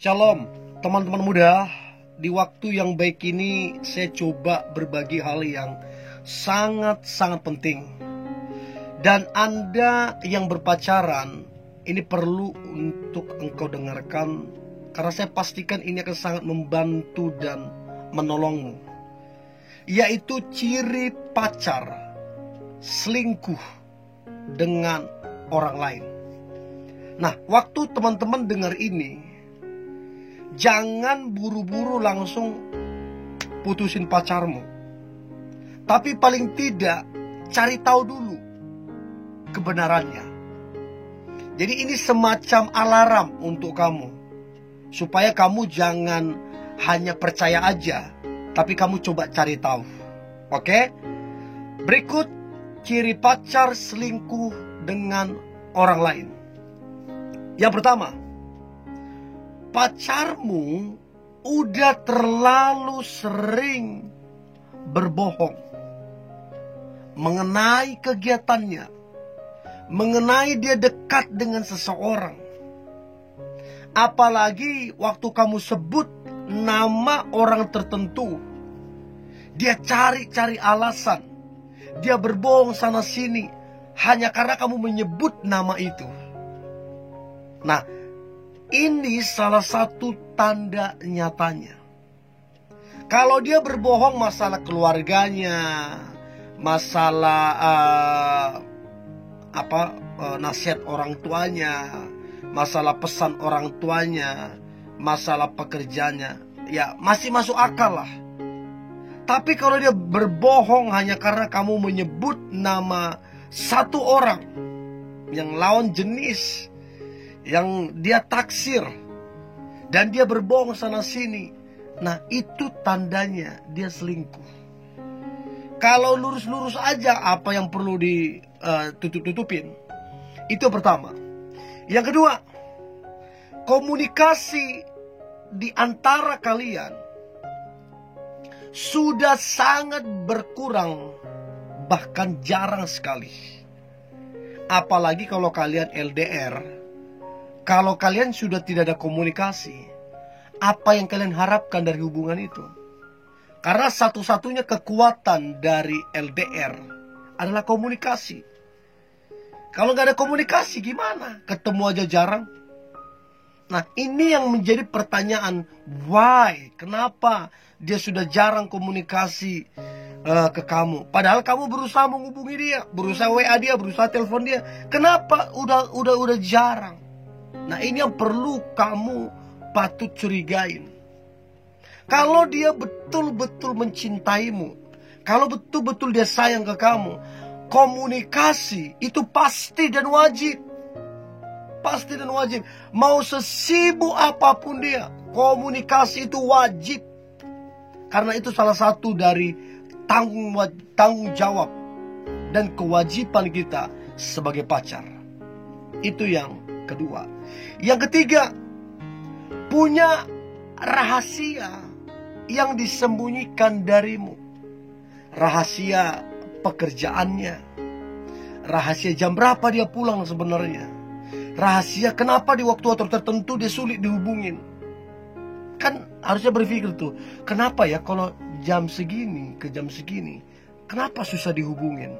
Shalom, teman-teman muda. Di waktu yang baik ini, saya coba berbagi hal yang sangat-sangat penting. Dan Anda yang berpacaran, ini perlu untuk engkau dengarkan, karena saya pastikan ini akan sangat membantu dan menolongmu. Yaitu ciri pacar selingkuh dengan orang lain. Nah, waktu teman-teman dengar ini, jangan buru-buru langsung putusin pacarmu. Tapi paling tidak cari tahu dulu kebenarannya. Jadi ini semacam alarm untuk kamu, supaya kamu jangan hanya percaya aja, tapi kamu coba cari tahu. Oke? Berikut ciri pacar selingkuh dengan orang lain. Yang pertama, pacarmu udah terlalu sering berbohong mengenai kegiatannya, mengenai dia dekat dengan seseorang. Apalagi waktu kamu sebut nama orang tertentu, dia cari-cari alasan, dia berbohong sana sini hanya karena kamu menyebut nama itu. Nah, ini salah satu tanda nyatanya. Kalau dia berbohong masalah keluarganya, masalah nasihat orang tuanya, masalah pesan orang tuanya, masalah pekerjaannya, ya masih masuk akal lah. Tapi kalau dia berbohong hanya karena kamu menyebut nama satu orang yang lawan jenis, yang dia taksir, dan dia berbohong sana sini, nah itu tandanya dia selingkuh. Kalau lurus-lurus aja, apa yang perlu ditutup-tutupin? Itu pertama. Yang kedua, komunikasi di antara kalian sudah sangat berkurang, bahkan jarang sekali. Apalagi kalau kalian LDR. Kalau kalian sudah tidak ada komunikasi, apa yang kalian harapkan dari hubungan itu? Karena satu-satunya kekuatan dari LDR adalah komunikasi. Kalau nggak ada komunikasi gimana? Ketemu aja jarang. Nah, ini yang menjadi pertanyaan, why? Kenapa dia sudah jarang komunikasi ke kamu? Padahal kamu berusaha menghubungi dia, berusaha WA dia, berusaha telepon dia. Kenapa udah jarang? Nah, ini yang perlu kamu patut curigain. Kalau dia betul-betul mencintaimu, kalau betul-betul dia sayang ke kamu, komunikasi itu pasti dan wajib. Pasti dan wajib. Mau sesibuk apapun dia, komunikasi itu wajib. Karena itu salah satu dari tanggung jawab dan kewajiban kita sebagai pacar. Itu yang kedua. Yang ketiga, punya rahasia yang disembunyikan darimu. Rahasia pekerjaannya, rahasia jam berapa dia pulang sebenarnya, rahasia kenapa di waktu tertentu dia sulit dihubungin. Kan harusnya berpikir tuh, kenapa ya kalau jam segini ke jam segini, kenapa susah dihubungin?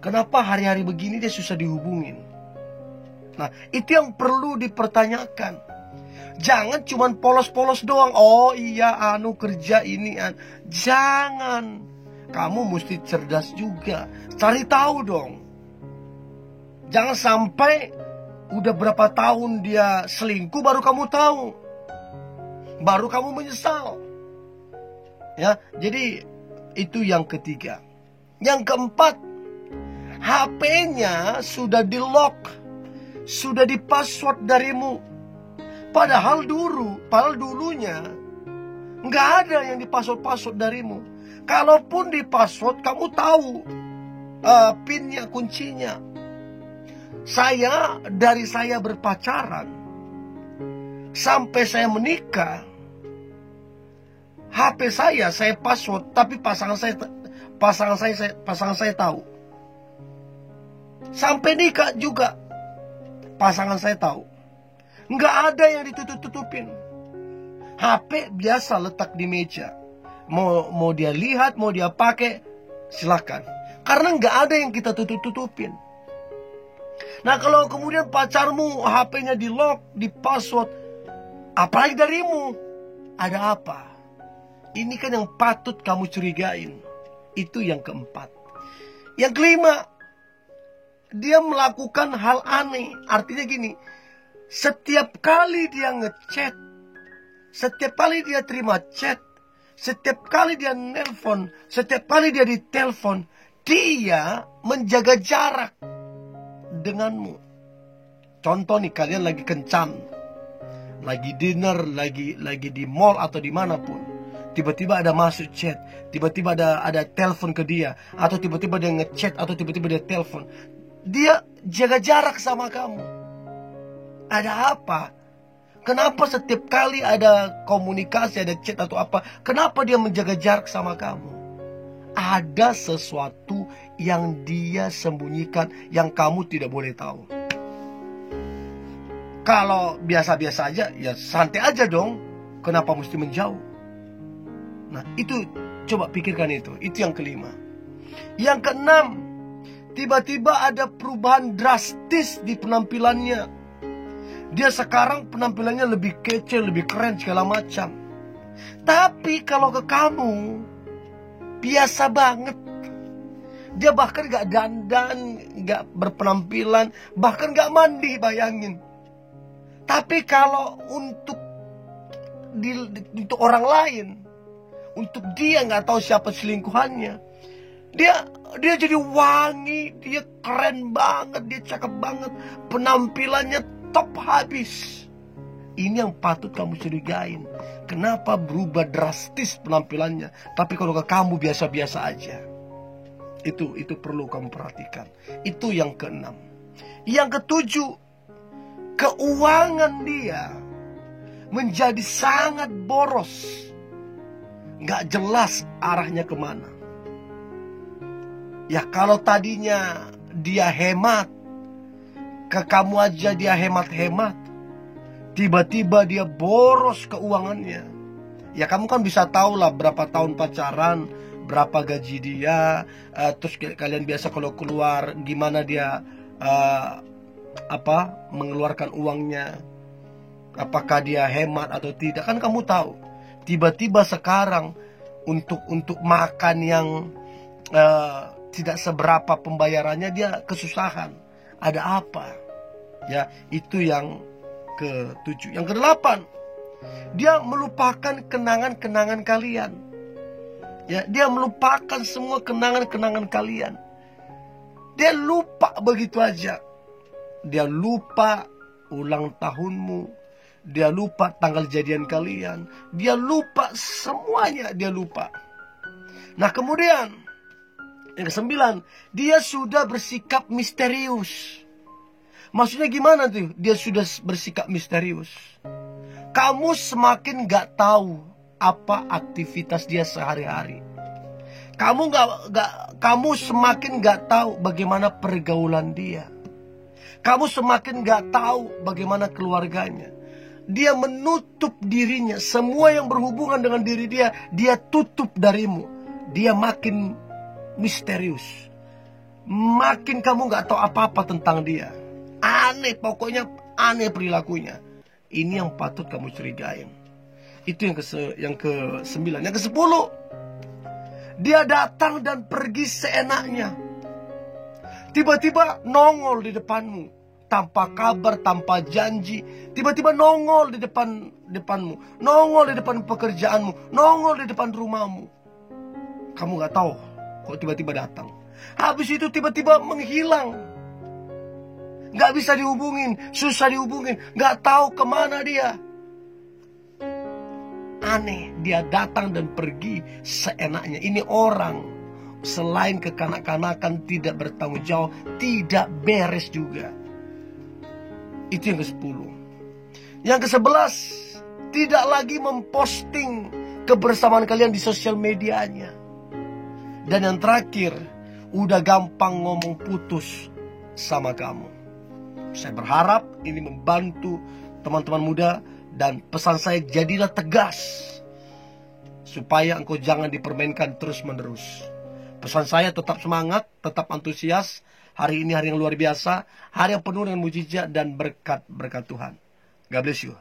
Kenapa hari-hari begini dia susah dihubungin? Nah, itu yang perlu dipertanyakan. Jangan cuman polos-polos doang. Oh iya, kerja ini. Jangan. Kamu mesti cerdas juga. Cari tahu dong. Jangan sampai udah berapa tahun dia selingkuh baru kamu tahu. Baru kamu menyesal. Ya, jadi itu yang ketiga. Yang keempat, HP-nya sudah di-lock, sudah di-password darimu. Padahal dulunya nggak ada yang di-password darimu. Kalaupun di-password, kamu tahu PIN-nya, kuncinya. Dari saya berpacaran sampai saya menikah, HP saya password, tapi pasangan saya tahu. Sampai nikah juga pasangan saya tahu. Nggak ada yang ditutup-tutupin. HP biasa letak di meja. Mau dia lihat, mau dia pakai, silakan. Karena nggak ada yang kita tutup-tutupin. Nah, kalau kemudian pacarmu HP-nya di lock, di password, apalagi darimu, ada apa? Ini kan yang patut kamu curigain. Itu yang keempat. Yang kelima, dia melakukan hal aneh. Artinya gini, setiap kali dia ngechat, setiap kali dia terima chat, setiap kali dia nelpon, setiap kali dia ditelepon, dia menjaga jarak denganmu. Contoh nih, kalian lagi kencan, lagi dinner, lagi di mall atau dimanapun. Tiba-tiba ada masuk chat, tiba-tiba ada telepon ke dia, atau tiba-tiba dia ngechat, atau tiba-tiba dia telepon. Dia jaga jarak sama kamu. Ada apa? Kenapa setiap kali ada komunikasi, ada chat atau apa, kenapa dia menjaga jarak sama kamu? Ada sesuatu yang dia sembunyikan yang kamu tidak boleh tahu. Kalau biasa-biasa aja, ya santai aja dong. Kenapa mesti menjauh? Nah, itu coba pikirkan itu. Itu yang kelima. Yang keenam, tiba-tiba ada perubahan drastis di penampilannya. Dia sekarang penampilannya lebih kece, lebih keren segala macam. Tapi kalau ke kamu, biasa banget. Dia bahkan gak dandan, gak berpenampilan, bahkan gak mandi, bayangin. Tapi kalau untuk orang lain, untuk dia gak tahu siapa selingkuhannya, dia jadi wangi, dia keren banget, dia cakep banget, penampilannya top habis. Ini yang patut kamu curigain. Kenapa berubah drastis penampilannya, tapi kalau ke kamu biasa-biasa aja. Itu perlu kamu perhatikan. Itu yang keenam. Yang ketujuh, keuangan dia menjadi sangat boros. Gak jelas arahnya kemana. Ya kalau tadinya dia hemat, ke kamu aja dia hemat-hemat, tiba-tiba dia boros keuangannya. Ya kamu kan bisa tahu lah berapa tahun pacaran, berapa gaji dia, terus kalian biasa kalau keluar gimana dia mengeluarkan uangnya, apakah dia hemat atau tidak, kan kamu tahu. Tiba-tiba sekarang untuk makan yang tidak seberapa pembayarannya dia kesusahan. Ada apa? Ya, itu yang ke-7. Yang ke-8, dia melupakan kenangan-kenangan kalian. Ya, dia melupakan semua kenangan-kenangan kalian. Dia lupa begitu aja. Dia lupa ulang tahunmu. Dia lupa tanggal jadian kalian. Dia lupa semuanya, dia lupa. Nah, kemudian yang ke-9, dia sudah bersikap misterius. Maksudnya gimana tuh? Dia sudah bersikap misterius. Kamu semakin gak tahu apa aktivitas dia sehari-hari. Kamu semakin gak tahu bagaimana pergaulan dia. Kamu semakin gak tahu bagaimana keluarganya. Dia menutup dirinya. Semua yang berhubungan dengan diri dia, dia tutup darimu. Dia makin misterius. Makin kamu gak tahu apa-apa tentang dia. Aneh, pokoknya aneh perilakunya. Ini yang patut kamu curigain. Itu yang ke-9. Yang ke-10, dia datang dan pergi seenaknya. Tiba-tiba nongol di depanmu, tanpa kabar, tanpa janji. Tiba-tiba nongol di depanmu, nongol di depan pekerjaanmu, nongol di depan rumahmu. Kamu gak tahu kok tiba-tiba datang. Habis itu tiba-tiba menghilang. Gak bisa dihubungin, susah dihubungin, gak tahu kemana dia. Aneh, dia datang dan pergi seenaknya. Ini orang selain kekanak-kanakan, tidak bertanggung jawab, tidak beres juga. Itu yang ke-10. Yang ke-11, tidak lagi memposting kebersamaan kalian di sosial medianya. Dan yang terakhir, udah gampang ngomong putus sama kamu. Saya berharap ini membantu teman-teman muda, dan pesan saya, jadilah tegas supaya engkau jangan dipermainkan terus-menerus. Pesan saya, tetap semangat, tetap antusias. Hari ini hari yang luar biasa, hari yang penuh dengan mujizat dan berkat-berkat Tuhan. God bless you.